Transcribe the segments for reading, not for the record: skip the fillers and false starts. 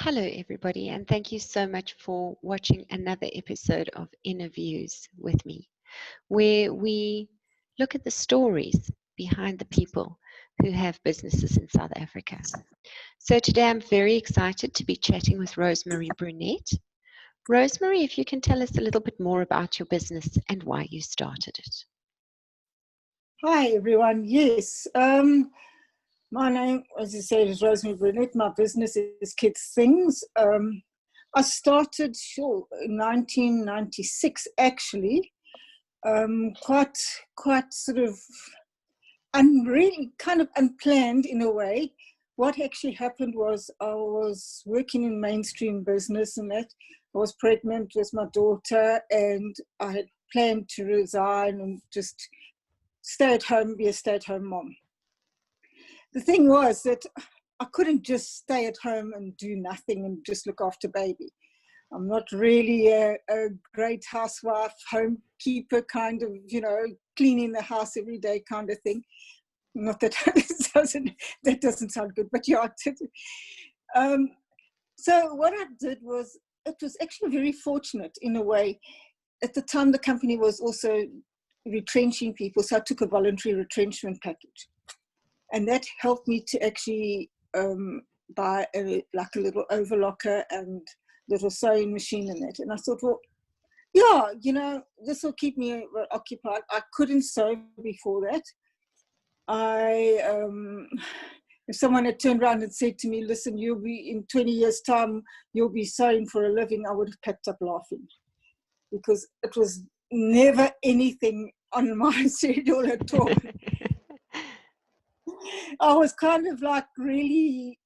Hello, everybody, and thank you so much for watching another episode of Innerviews with me, where we look at the stories behind the people who have businesses in South Africa. So today I'm very excited to be chatting with Rosemary Brunette. Rosemary, if you can tell us a little bit more about your business and why you started it. Hi, everyone. Yes. My name, as you said, is Rosemary Brunette. My business is Kidz Thingz. I started, in 1996, actually, quite sort of, really kind of unplanned in a way. What actually happened was I was working in mainstream business and that. I was pregnant with my daughter and I had planned to resign and just stay at home, be a stay-at-home mom. The thing was that I couldn't just stay at home and do nothing and just look after baby. I'm not really a great housewife, homekeeper kind of, cleaning the house every day kind of thing. Not that that doesn't sound good, but yeah. So what I did was, it was actually very fortunate in a way. At the time, the company was also retrenching people, so I took a voluntary retrenchment package. And that helped me to actually buy a little overlocker and little sewing machine in it. And I thought, well, yeah, this will keep me occupied. I couldn't sew before that. If someone had turned around and said to me, listen, you'll be in 20 years' time, you'll be sewing for a living, I would have packed up laughing, because it was never anything on my schedule at all. I was kind of like really,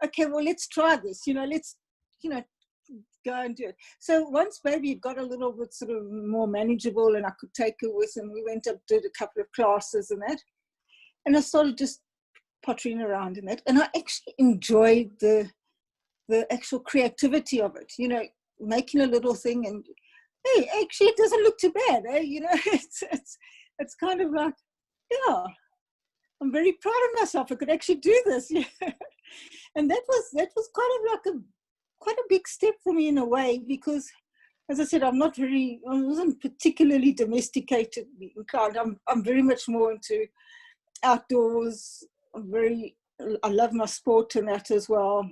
okay, well, let's try this, let's, go and do it. So once baby got a little bit sort of more manageable and I could take her with, and we went up, did a couple of classes and that, and I started just pottering around in that. And I actually enjoyed the actual creativity of it, making a little thing and, hey, actually it doesn't look too bad, eh? It's kind of like, yeah, I'm very proud of myself. I could actually do this. Yeah. And that was kind of like quite a big step for me in a way, because as I said, I wasn't particularly domesticated inclined. I'm very much more into outdoors. I love my sport and that as well.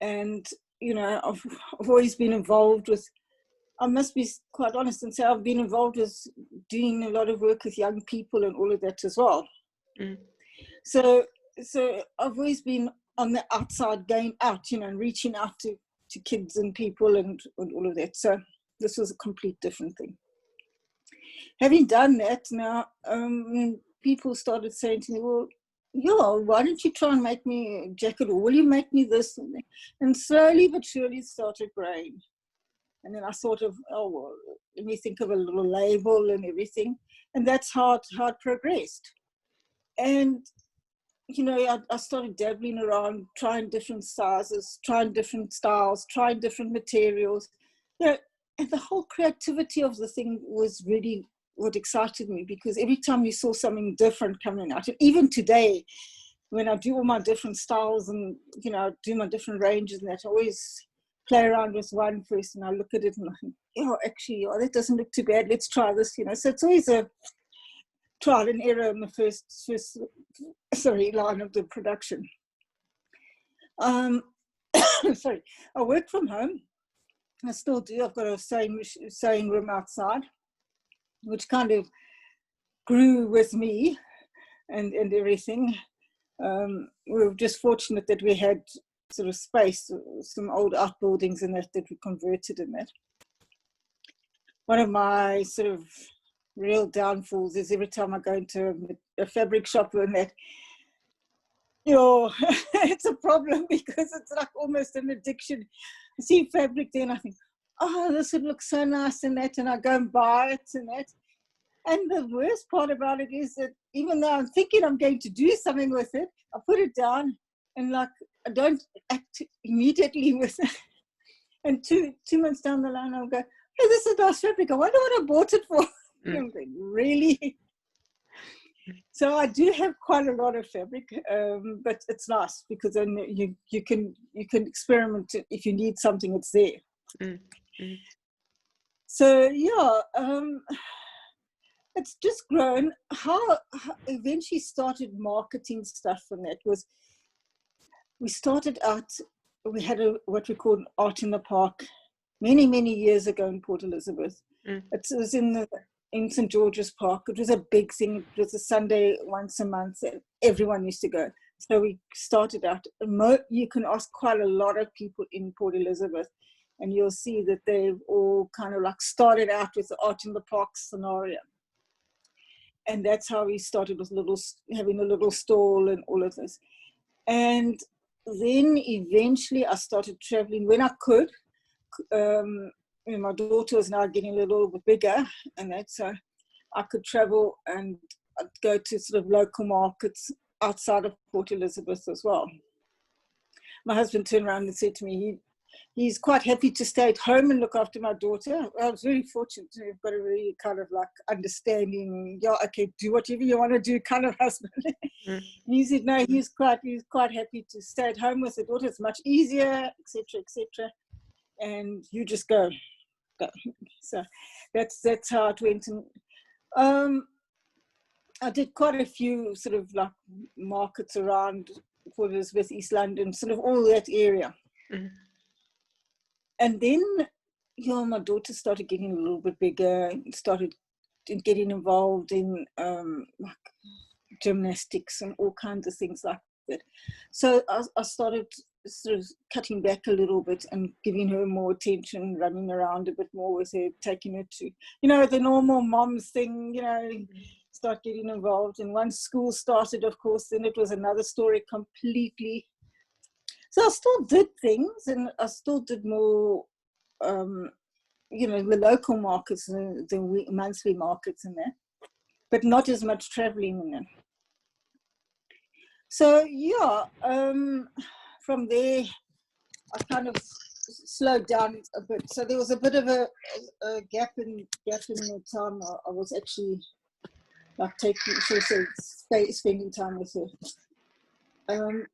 And, I've always been involved with, I must be quite honest and say I've been involved with doing a lot of work with young people and all of that as well. Mm. So I've always been on the outside, going out, and reaching out to kids and people and all of that. So this was a complete different thing. Having done that now, people started saying to me, well, yeah, why don't you try and make me a jacket, or will you make me this? And slowly but surely it started growing. And then I thought of, oh, well, let me think of a little label and everything. And that's how it progressed. And, I started dabbling around, trying different sizes, trying different styles, trying different materials. And the whole creativity of the thing was really what excited me, because every time you saw something different coming out, and even today, when I do all my different styles and, do my different ranges and that, I always play around with one first and I look at it and I think, actually, that doesn't look too bad. Let's try this, So it's always a trial and error in the first line of the production. Sorry, I work from home. I still do. I've got a sewing room outside, which kind of grew with me and everything. We were just fortunate that we had sort of space, some old outbuildings in that we converted in that. One of my sort of real downfalls is every time I go into a fabric shop and that, it's a problem, because it's like almost an addiction. I see fabric there and I think, oh, this would look so nice in that, and I go and buy it and that. And the worst part about it is that even though I'm thinking I'm going to do something with it, I put it down and I don't act immediately with it. And two months down the line, I'll go, hey, this is nice fabric. I wonder what I bought it for. Mm. Really? So I do have quite a lot of fabric, but it's nice because then you can experiment. If you need something, it's there. Mm. Mm. So yeah, it's just grown. How eventually started marketing stuff from that was, we started out, we had what we called Art in the Park many years ago in Port Elizabeth. Mm. It was in St. George's Park. It was a big thing. It was a Sunday once a month, and everyone used to go. So we started out. You can ask quite a lot of people in Port Elizabeth, and you'll see that they've all kind of like started out with the Art in the Park scenario. And that's how we started, with having a little stall and all of this. And then eventually I started traveling when I could. My daughter was now getting a little bit bigger, and that's so I could travel, and I'd go to sort of local markets outside of Port Elizabeth as well. My husband turned around and said to me, he's quite happy to stay at home and look after my daughter. I was very fortunate to have got a really kind of like understanding, yeah, okay, do whatever you want to do kind of husband. Mm. And he said, no, he's quite happy to stay at home with the daughter. It's much easier, etc. And you just go. So that's how it went. And I did quite a few sort of like markets around Port Elizabeth, East London, sort of all that area. Mm. And then, my daughter started getting a little bit bigger, and started getting involved in like gymnastics and all kinds of things like that. So I started sort of cutting back a little bit and giving her more attention, running around a bit more with her, taking her to, the normal mom's thing, start getting involved. And once school started, of course, then it was another story completely. So I still did things, and I still did more, the local markets, the monthly markets and that, but not as much traveling in them. So yeah, from there, I kind of slowed down a bit. So there was a bit of a gap in the time. I was actually like spending time with her.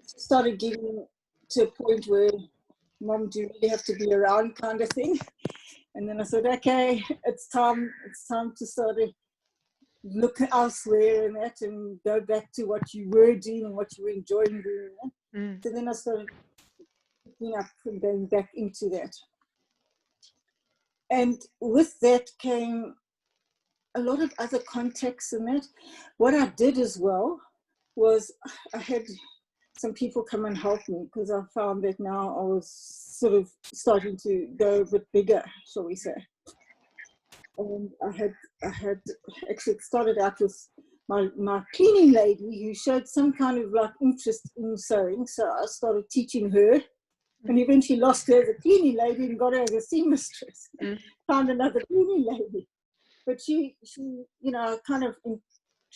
Started getting to a point where, Mom, do you really have to be around, kind of thing. And then I said, okay, it's time to sort of look elsewhere and that, and go back to what you were doing and what you were enjoying doing. Mm. So then I started picking up and going back into that. And with that came a lot of other contacts in that. What I did as well was I had some people come and help me, because I found that now I was sort of starting to go a bit bigger, shall we say. And I had actually started out with my cleaning lady, who showed some kind of like interest in sewing. So I started teaching her, and eventually lost her as a cleaning lady and got her as a seamstress. Found another cleaning lady, but she kind of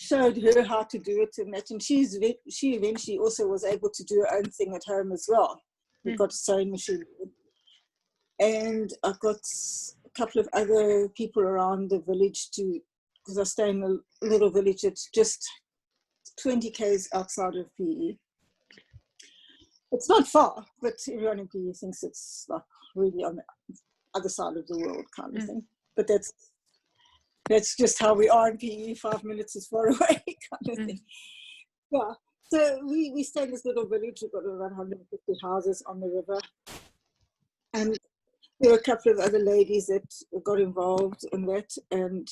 showed her how to do it and that. And she eventually also was able to do her own thing at home as well. We got a sewing machine, and I got a couple of other people around the village too, because I stay in a little village that's just 20 k's outside of PE. It's not far, but everyone in PE thinks it's like really on the other side of the world kind of thing. But that's just how we are in PE. 5 minutes is far away kind of thing. Yeah. So we stay in this little village. We've got around 150 houses on the river. And there were a couple of other ladies that got involved in that. And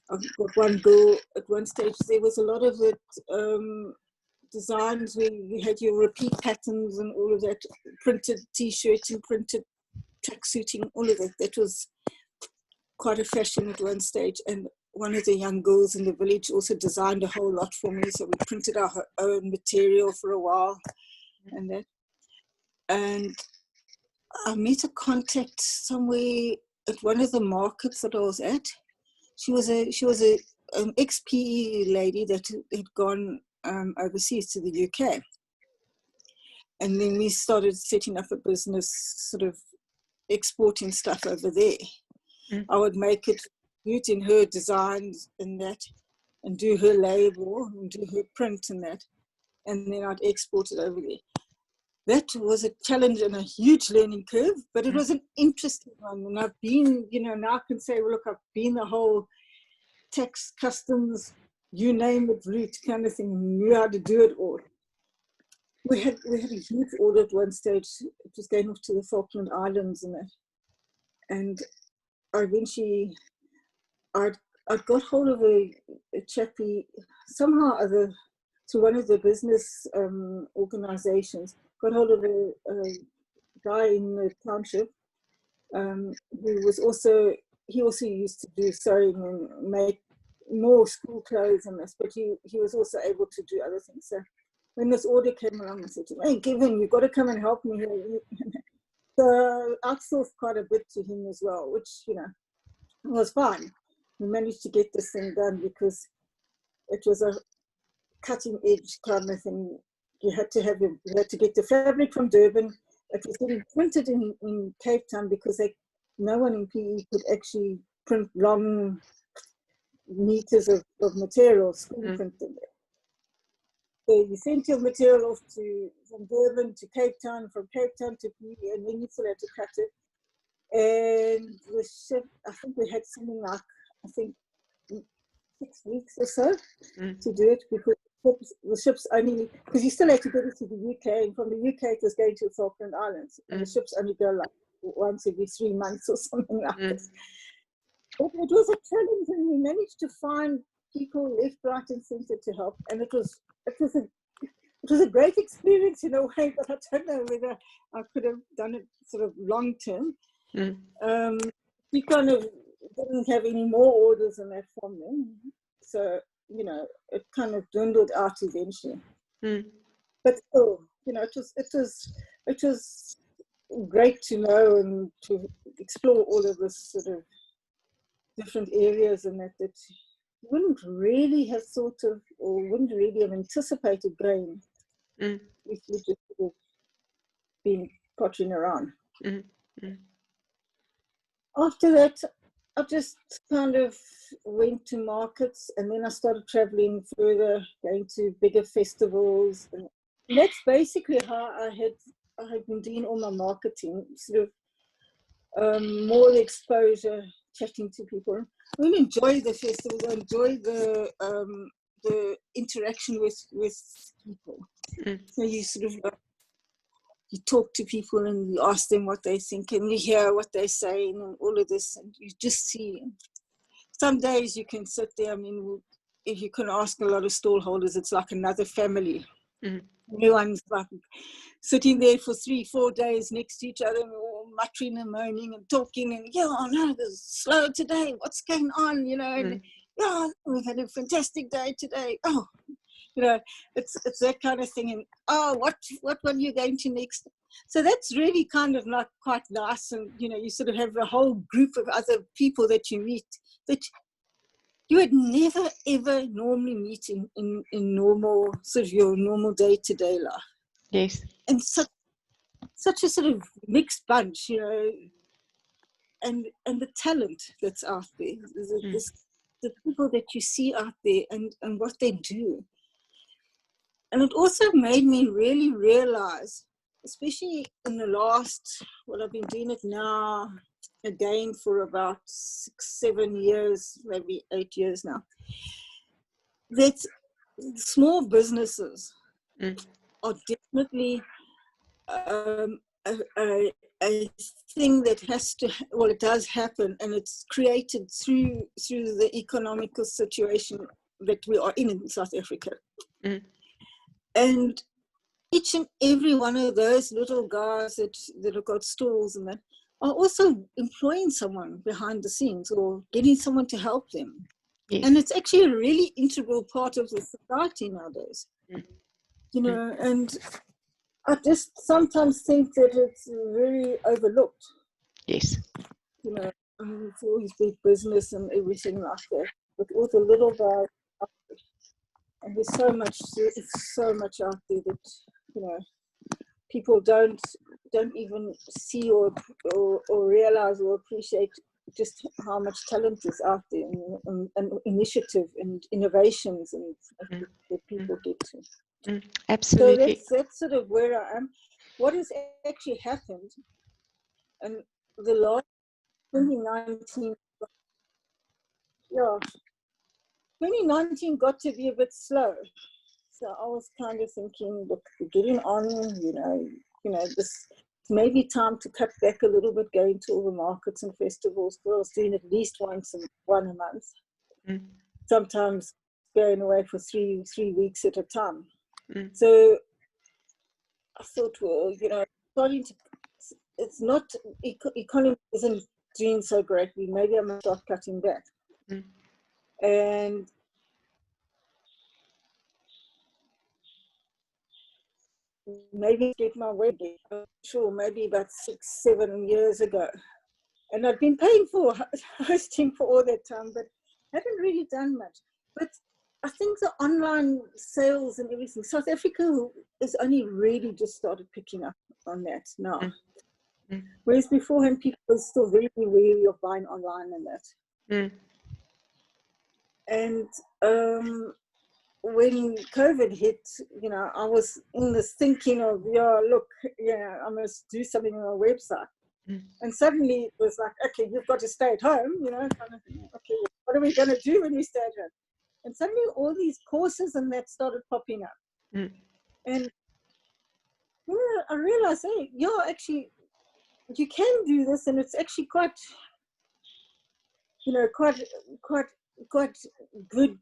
I've got one girl at one stage. There was a lot of it, designs where you had your repeat patterns and all of that, printed t-shirting, printed tracksuiting, all of that. That was quite a fashion at one stage. And one of the young girls in the village also designed a whole lot for me. So we printed our own material for a while and that. And I met a contact somewhere at one of the markets that I was at. She was an ex-PE lady that had gone overseas to the UK. And then we started setting up a business, sort of exporting stuff over there. I would make it, do it in her designs and that. and do her label and do her print and that, and then I'd export it over there. That was a challenge and a huge learning curve, but it was an interesting one. And I've been, now I can say, well, look, I've been the whole tax, customs, you name it, route kind of thing, knew how to do it all. We had a huge order at one stage. It was going off to the Falkland Islands and that. And eventually, I'd got hold of a chappie, somehow or other, through one of the business organizations, got hold of a guy in the township who was also, he also used to do sewing and make more school clothes and this, but he was also able to do other things. So when this order came along, I said to him, hey, Kevin, you've got to come and help me here. So I outsourced quite a bit to him as well, which, was fine. We managed to get this thing done because it was a cutting edge kind of thing. You had to get the fabric from Durban. It was getting printed in Cape Town because no one in PE could actually print long meters of material, screen printed. So you sent your material off from Durban to Cape Town, from Cape Town to PE, and then you still had to cut it. And the ship, I think we had something like, 6 weeks or so to do it, because the ships only, because you still had to get it to the UK, and from the UK it was going to the Falkland Islands, and the ships only go like once every 3 months or something like this. But it was a challenge, and we managed to find people left, right, and centre to help, and it was a great experience in a way, but I don't know whether I could have done it sort of long term. We kind of didn't have any more orders than that from them, so it kind of dwindled out eventually. But still, it was great to know and to explore all of this sort of different areas, and that you wouldn't really have thought of, or wouldn't really have anticipated going if you just sort of been pottering around. After that, I just kind of went to markets, and then I started traveling further, going to bigger festivals, and that's basically how I had been doing all my marketing, sort of more exposure, chatting to people. I really enjoy the festivals. I enjoy the interaction with people. So you sort of you talk to people and you ask them what they think, and you hear what they're saying and all of this, and you just see. Some days you can sit there, I mean, if you can ask a lot of stallholders, it's like another family. Everyone's like sitting there for 3-4 days next to each other, and all muttering and moaning and talking, and no, it's slow today, what's going on, and we've had a fantastic day today. It's that kind of thing. And what one are you going to next? So that's really kind of like quite nice. And you sort of have a whole group of other people that you meet that you would never ever normally meet in normal, sort of your normal day-to-day life. Yes. And such a sort of mixed bunch, and the talent that's out there, the people that you see out there, and what they do. And it also made me really realize, especially in the last, I've been doing it now again for about 6-7 years, maybe 8 years now, that small businesses are definitely a thing that it does happen, and it's created through the economical situation that we are in South Africa. And each and every one of those little guys that have got stalls and that are also employing someone behind the scenes or getting someone to help them. Yes. And it's actually a really integral part of the society nowadays. And I just sometimes think that it's very overlooked. Yes. It's always big business and everything like that. But all the little guys, and there's so much out there that people don't even see or realize or appreciate just how much talent is out there, and initiative and innovations and that people get to. So Absolutely. that's sort of where I am. What has actually happened, and the last 2019, yeah, 2019 got to be a bit slow. So I was kind of thinking, look, we're getting on, this maybe time to cut back a little bit, going to all the markets and festivals. I was doing at least one a month, sometimes going away for three weeks at a time. So I thought, well, starting to, it's not, economy isn't doing so great. Maybe I must start cutting back. And maybe get my way back. Sure, maybe about 6-7 years ago. And I'd been paying for hosting for all that time, but hadn't really done much. But I think the online sales and everything, South Africa has only really just started picking up on that now. Whereas beforehand, people were still very wary of buying online and that. And when COVID hit, I was in this thinking of, I must do something on my website. And suddenly it was like, okay, you've got to stay at home, kind of thing. Okay, what are we going to do when we stay at home? And suddenly all these courses and that started popping up. And I realized, hey, actually, you can do this, and it's actually quite good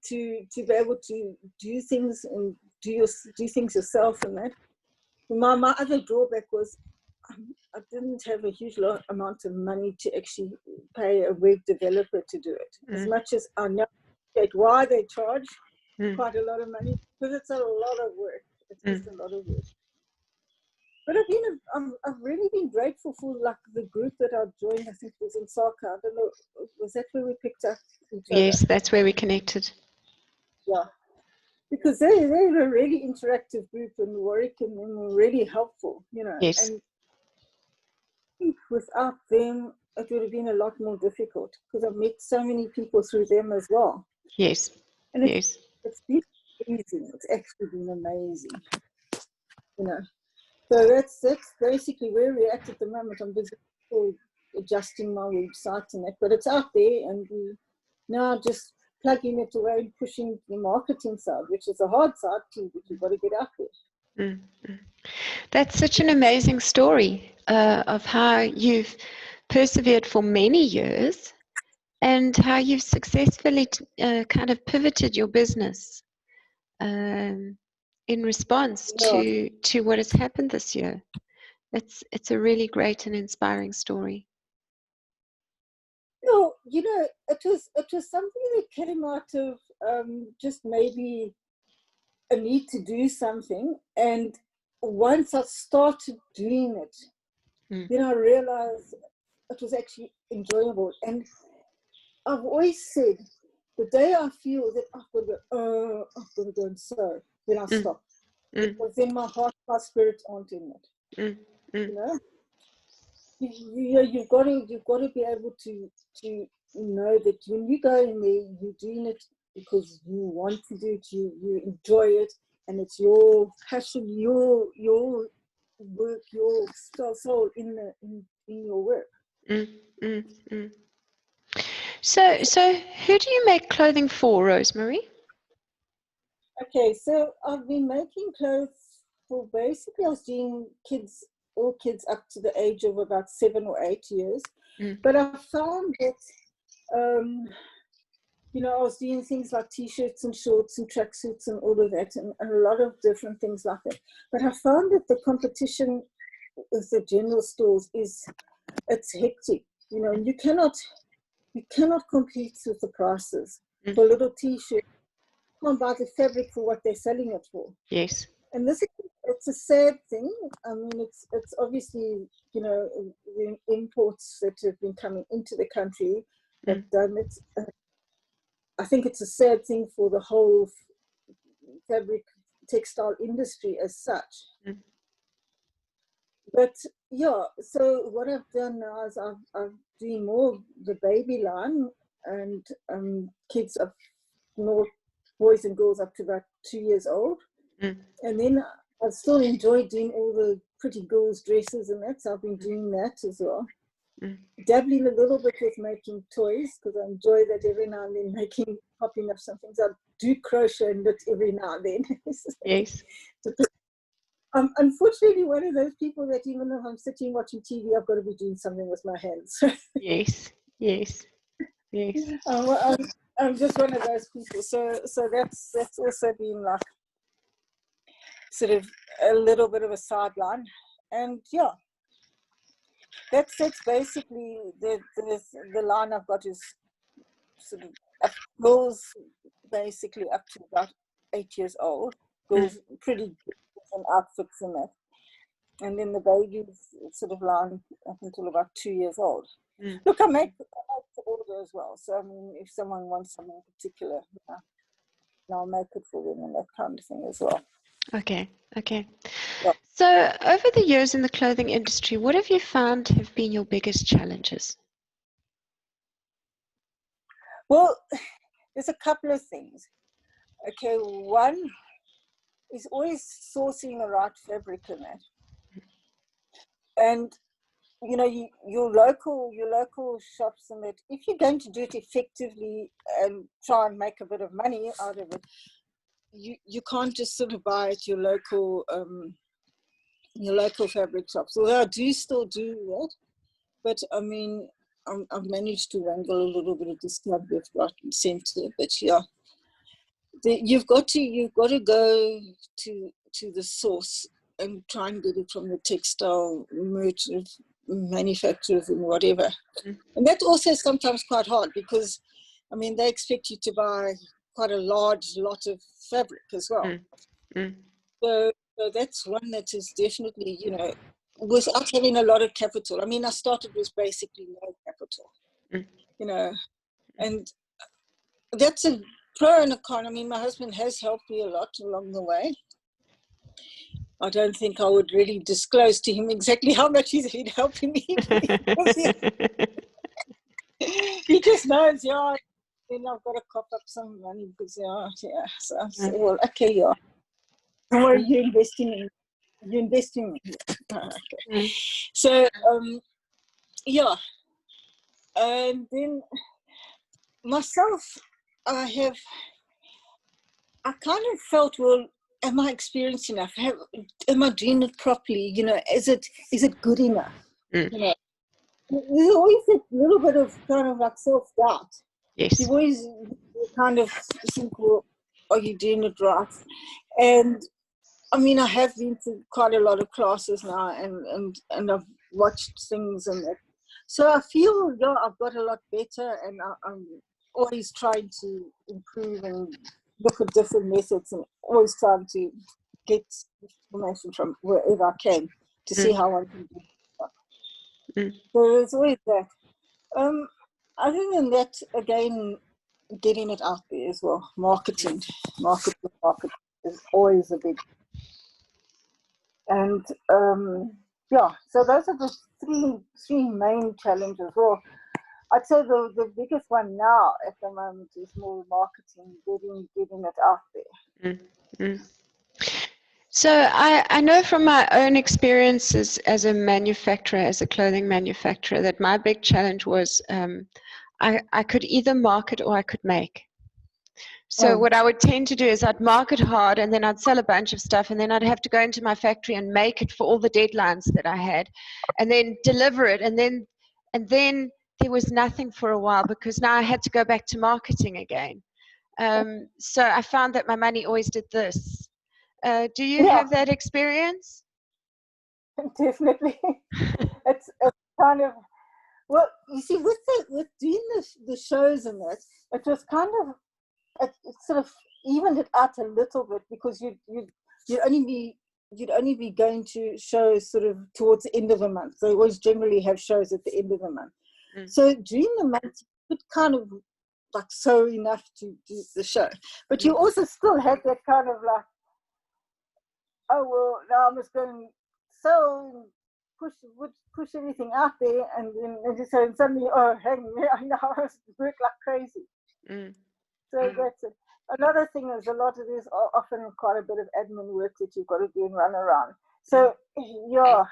to be able to do things and do things yourself and that. My other drawback was I didn't have a huge amount of money to actually pay a web developer to do it. As much as I know why they charge quite a lot of money, because it's a lot of work. It's just a lot of work. But I've really been grateful for the group that I joined. I think it was in Saka. I don't know, was that where we picked up each other? Yes, that's where we connected. Yeah, because they're a really interactive group, and Warwick and them were really helpful, Yes. And I think without them, it would have been a lot more difficult, because I've met so many people through them as well. Yes. And it's been amazing. It's actually been amazing, So that's basically where we're at the moment. I'm busy adjusting my website and that, but it's out there, and we now just plugging it away and pushing the marketing side, which is a hard side too, but you've got to get out there. That's such an amazing story of how you've persevered for many years and how you've successfully kind of pivoted your business in response to what has happened this year. It's a really great and inspiring story. No, it was something that came out of just maybe a need to do something, and once I started doing it, then I realized it was actually enjoyable. And I've always said, the day I feel that I've got to go and sew, then I stop. Because then my heart, my spirit aren't in it. You've got to be able to know that when you go in there, you're doing it because you want to do it, you enjoy it, and it's your passion, your work, your soul in your work. So who do you make clothing for, Rosemary? Okay, so I've been making clothes for, basically I was doing all kids up to the age of about 7 or 8 years. But I found that, I was doing things like t-shirts and shorts and tracksuits and all of that, and a lot of different things like that. But I found that the competition with the general stores it's hectic. And you cannot compete with the prices. For a little t-shirt, you can't buy the fabric for what they're selling it for. Yes. And it's a sad thing. I mean, it's obviously, the imports that have been coming into the country have done it. I think it's a sad thing for the whole fabric textile industry as such. But yeah, so what I've done now is I've doing more the baby line, and kids up north, boys and girls up to about 2 years old. Mm. And then I still enjoy doing all the pretty girls' dresses and that, so I've been doing that as well. Mm. Dabbling a little bit with making toys, because I enjoy that every now and then, popping up some things. I do crochet and knit every now and then. Yes. I'm unfortunately one of those people that even if I'm sitting watching TV, I've got to be doing something with my hands. Yes. Yes. Yes. I'm just one of those people. So that's also been like sort of a little bit of a sideline. And yeah, that's basically the line I've got is sort of girls basically up to about 8 years old. Girls pretty and outfits and that. And then the babies sort of line up until about 2 years old. Mm. Look, I make to order as well. So I mean, if someone wants something particular, I'll make it for them and that kind of thing as well. Okay. Okay. Yeah. So, over the years in the clothing industry, what have you found have been your biggest challenges? Well, there's a couple of things. Okay, one is always sourcing the right fabric in that. And you know, your local shops and that, if you're going to do it effectively and try and make a bit of money out of it, you can't just sort of buy at your local fabric shops. Although I do still do that, but I mean, I've managed to wrangle a little bit of discount left, right, and centre. But yeah, you've got to go to the source and try and get it from the textile merchant manufacturers and whatever. And that also is sometimes quite hard because, I mean, they expect you to buy quite a large lot of fabric as well. So that's one that is definitely, you know, without having a lot of capital. I mean, I started with basically no capital, you know, and that's a pro and a con. I mean, my husband has helped me a lot along the way. I don't think I would really disclose to him exactly how much he's been helping me. He just knows, yeah, then I've got to cop up some money because, yeah. So I say, well, okay, yeah. Don't worry, you're investing in me. Okay. So, yeah. And then myself, I kind of felt, well, am I experienced enough? Am I doing it properly? You know, is it good enough? You know, there's always a little bit of kind of like self-doubt. Yes. You always kind of think, well, are you doing it right? And I mean, I have been to quite a lot of classes now, and I've watched things and that. So I feel, yeah, I've got a lot better, and I'm always trying to improve and look at different methods, and always trying to get information from wherever I can to see how I can do it. So there's always that. Other than that, again, getting it out there as well. Marketing is always a big. And yeah, so those are the three main challenges. Well, I'd say the biggest one now at the moment is more marketing, getting it out there. So I know from my own experiences as a manufacturer, as a clothing manufacturer, that my big challenge was I could either market or I could make. So what I would tend to do is I'd market hard and then I'd sell a bunch of stuff and then I'd have to go into my factory and make it for all the deadlines that I had and then deliver it and then there was nothing for a while because now I had to go back to marketing again. So I found that my money always did this. Do you have that experience? Definitely. It's kind of, well, you see, with doing the shows and that, it was kind of, it sort of evened it out a little bit because you'd only be going to shows sort of towards the end of the month. They always generally have shows at the end of the month. So during the month, you could kind of like sew enough to do the show, but you also still had that kind of like, oh well, now I must go and sew would push everything out there, and then so suddenly, oh, hang on, I know I work like crazy. Mm. So that's it. Another thing is a lot of this are often quite a bit of admin work that you've got to do and run around. So yeah,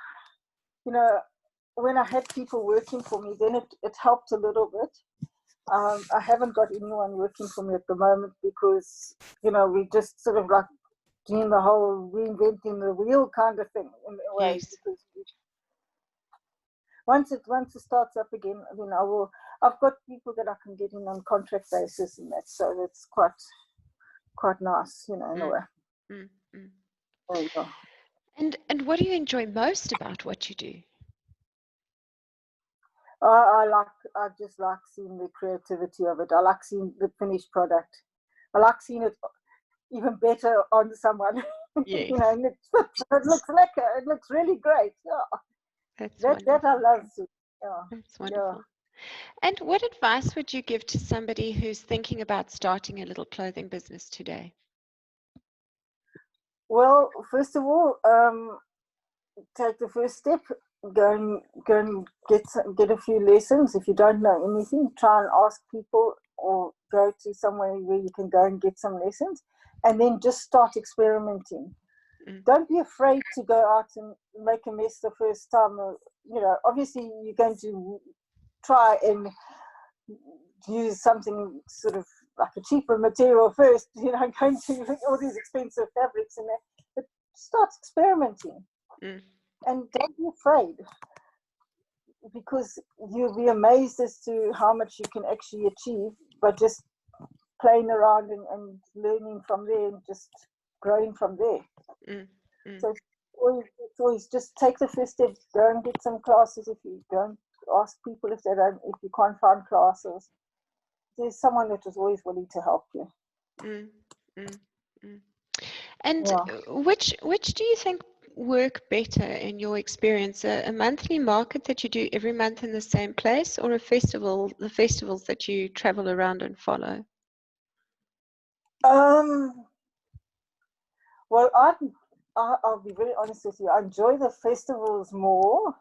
you know, when I had people working for me, then it helped a little bit. I haven't got anyone working for me at the moment because, you know, we just sort of like doing the whole reinventing the wheel kind of thing in a way. Yes. Because once it starts up again, I mean, I've got people that I can get in on contract basis and that, so it's quite nice, you know, in a way. Mm. Mm. There you go. And what do you enjoy most about what you do? I just like seeing the creativity of it. I like seeing the finished product. I like seeing it even better on someone. Yes. You know, and it looks lekker. It looks really great. Yeah. That's That wonderful. I love seeing. Yeah. That's wonderful. And what advice would you give to somebody who's thinking about starting a little clothing business today? Well, first of all, take the first step. Go and get a few lessons. If you don't know anything, try and ask people or go to somewhere where you can go and get some lessons, and then just start experimenting. Don't be afraid to go out and make a mess the first time. You know, obviously you're going to try and use something sort of like a cheaper material first, you know, going to all these expensive fabrics and that. But start experimenting. And don't be afraid, because you'll be amazed as to how much you can actually achieve by just playing around and learning from there and just growing from there. So it's always just take the first step, go and get some classes. If you don't, ask people if you can't find classes. There's someone that is always willing to help you. And which do you think work better in your experience? A monthly market that you do every month in the same place, or the festivals that you travel around and follow? Well, I'll be very honest with you. I enjoy the festivals more,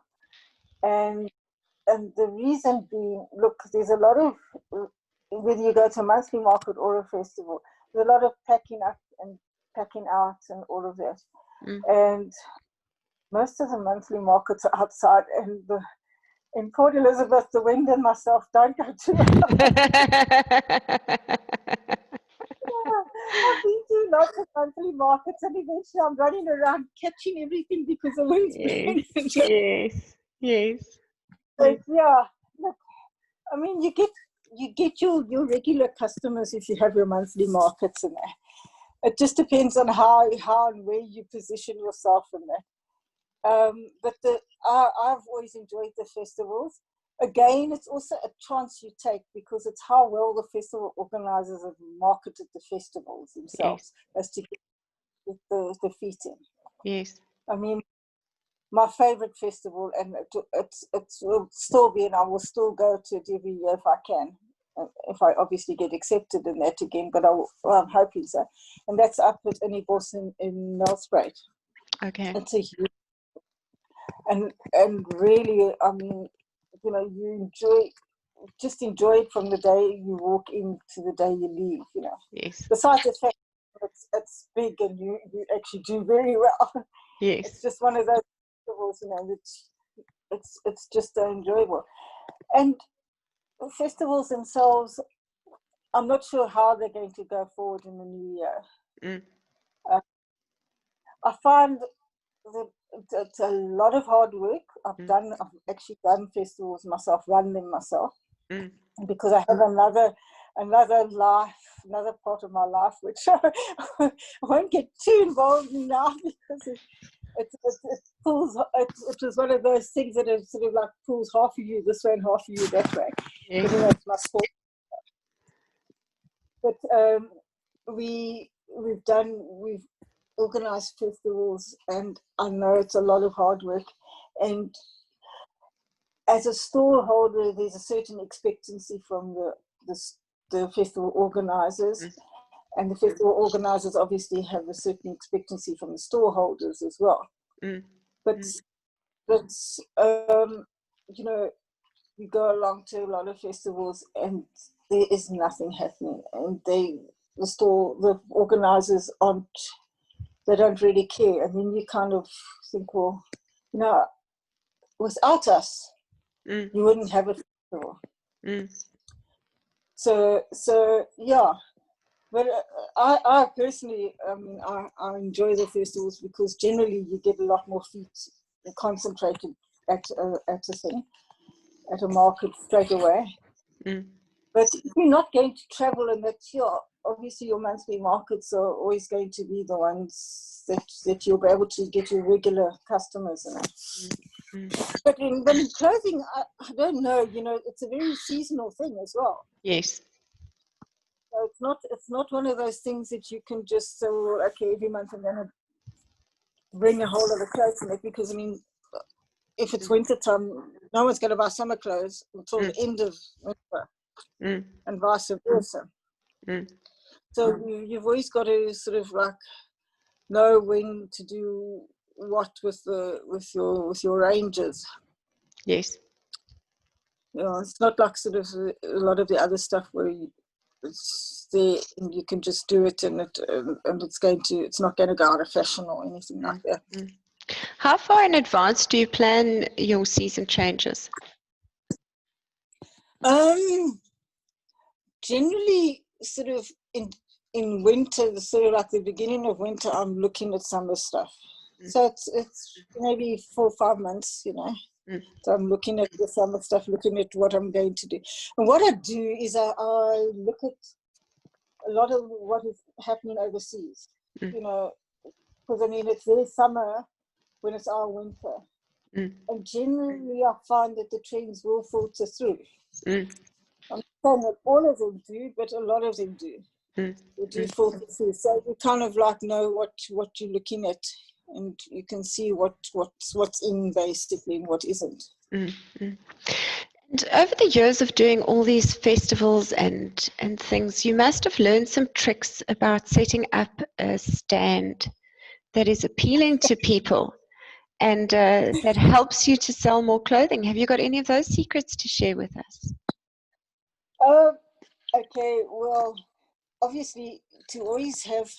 and the reason being, look, there's a lot of, whether you go to a monthly market or a festival, there's a lot of packing up and packing out and all of that. And most of the monthly markets are outside, and in Port Elizabeth, the wind and myself don't go to I've been to lots of monthly markets, and eventually I'm running around catching everything because the wind's blowing. Yes. But yeah, look, I mean, you get your regular customers if you have your monthly markets and that. It just depends on how and where you position yourself in that. But I've always enjoyed the festivals. Again, it's also a chance you take, because it's how well the festival organizers have marketed the festivals themselves as to get the feet in. Yes. I mean, my favorite festival, and it will still be, and I will still go to it every year if I can, if I obviously get accepted in that again, but I'm hoping so. And that's up at Innerviews in Nelspruit. Okay. It's a huge, and really, I mean, you know, you enjoy it from the day you walk in to the day you leave, you know. Yes. Besides the fact it's big and you actually do very well. Yes. It's just one of those festivals, you know, it's just enjoyable. And festivals themselves, I'm not sure how they're going to go forward in the new year. I find that it's a lot of hard work. I've actually done festivals myself, run them myself, because I have another life, another part of my life, which I won't get too involved in now, because it pulls. It was one of those things that it sort of like pulls half of you this way and half of you that way. Because you know, it's my sport. But we've organized festivals, and I know it's a lot of hard work. And as a store holder, there's a certain expectancy from the festival organizers, and the festival organizers obviously have a certain expectancy from the store holders as well. But but you know, you go along to a lot of festivals and there is nothing happening, and the organizers they don't really care. And then you kind of think, well, you know, without us, you wouldn't have a festival. So yeah. But I personally, I enjoy the festivals because generally you get a lot more feet concentrated at a thing, at a market straight away. But if you're not going to travel, and that's obviously your monthly markets are always going to be the ones that you'll be able to get your regular customers in. But in clothing, I don't know, you know, it's a very seasonal thing as well. Yes. So it's not one of those things that you can just say, well, okay, every month I'm going to bring a whole lot of clothes in it, because, I mean, if it's winter time, no one's going to buy summer clothes until the end of winter, and vice versa. So you've always got to sort of like know when to do what with your ranges. Yes. You know, it's not like sort of a lot of the other stuff where it's there and you can just do it, and it's not going to go out of fashion or anything like that. How far in advance do you plan your season changes? Generally, sort of in winter, sort of like the beginning of winter, I'm looking at summer stuff. So it's maybe 4 or 5 months, you know. So I'm looking at the summer stuff, looking at what I'm going to do. And what I do is I look at a lot of what is happening overseas, you know, because I mean, it's their summer when it's our winter. And generally I find that the trends will filter through. I'm saying that all of them do, but a lot of them do. They do filter through. So you kind of like know what you're looking at, and you can see what's in basically and what isn't. And over the years of doing all these festivals and things, you must have learned some tricks about setting up a stand that is appealing to people and that helps you to sell more clothing. Have you got any of those secrets to share with us? Okay, well, obviously to always have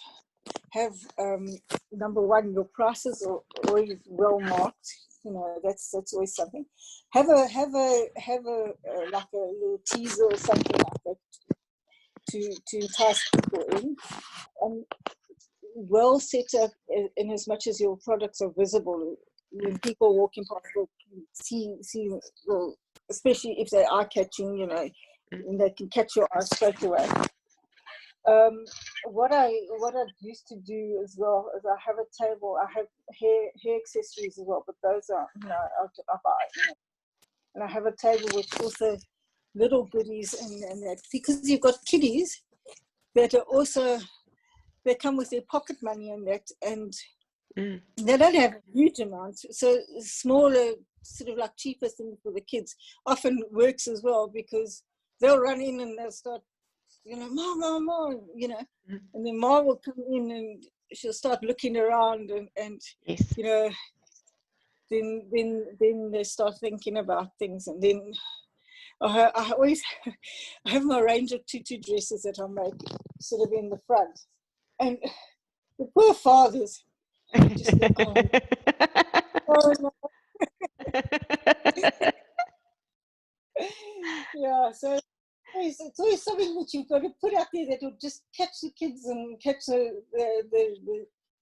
number one, your prices are always well marked. You know, that's always something. Have a like a little teaser or something like that to entice people in, and well set up in as much as your products are visible. When people walking past, will see well, especially if they are catching, you know, and they can catch your eye straight away. What I used to do as well is I have a table. I have hair accessories as well, but those are, you know, I buy, you know. And I have a table with also little goodies and that, because you've got kiddies that are also, they come with their pocket money and that, and they don't have a huge amount. So smaller, sort of like cheaper things for the kids often works as well, because they'll run in and they'll start, you know, mom, you know, and then mom will come in and she'll start looking around and Yes. you know, then they start thinking about things, and then I always I have my range of tutu dresses that I make sort of in the front, and the poor fathers just think, oh no. Yeah, so it's always something that you've got to put out there that will just catch the kids and catch the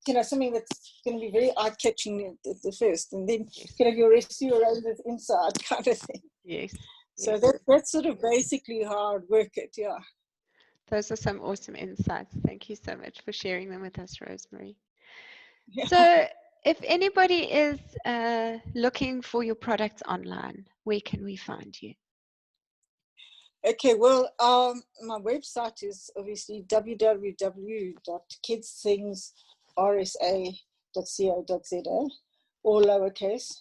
you know, something that's going to be very eye-catching at the first, and then you know, your rescue around the inside kind of thing. Yes. So that's sort of basically how I'd work it, yeah. Those are some awesome insights. Thank you so much for sharing them with us, Rosemary. Yeah. So if anybody is looking for your products online, where can we find you? Okay, well, my website is obviously www.kidzthingzrsa.co.za, all lowercase.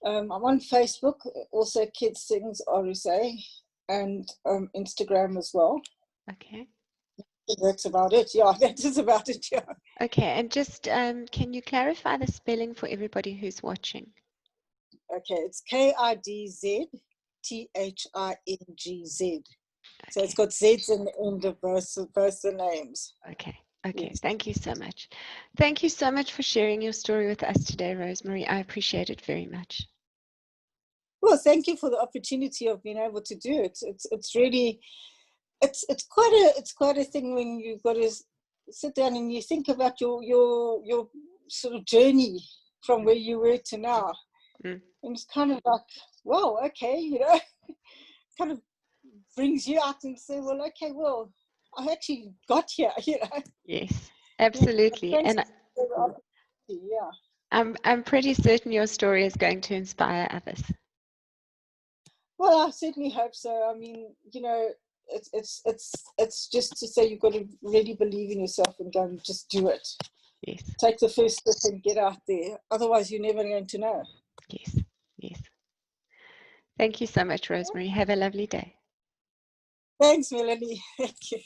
I'm on Facebook, also Kidz Thingz RSA, and Instagram as well. Okay. That's about it. Yeah, that is about it. Yeah. Okay, and just can you clarify the spelling for everybody who's watching? Okay, it's KIDZTHINGZ. So it's Okay. got Z's in the end of both the names. Okay. Okay. Yes. Thank you so much. Thank you so much for sharing your story with us today, Rosemary. I appreciate it very much. Well, thank you for the opportunity of being able to do it. It's really, it's quite a thing when you've got to sit down and you think about your sort of journey from where you were to now. Mm. And it's kind of like, well, okay, kind of brings you out and say, well, okay, well, I actually got here, Yes, absolutely. Thanks And for the opportunity, yeah. I'm pretty certain your story is going to inspire others. Well, I certainly hope so. I mean, it's just to say you've got to really believe in yourself and go and just do it. Yes. Take the first step and get out there. Otherwise, you're never going to know. Yes. Yes. Thank you so much, Rosemary. Have a lovely day. Thanks, Melanie. Thank you.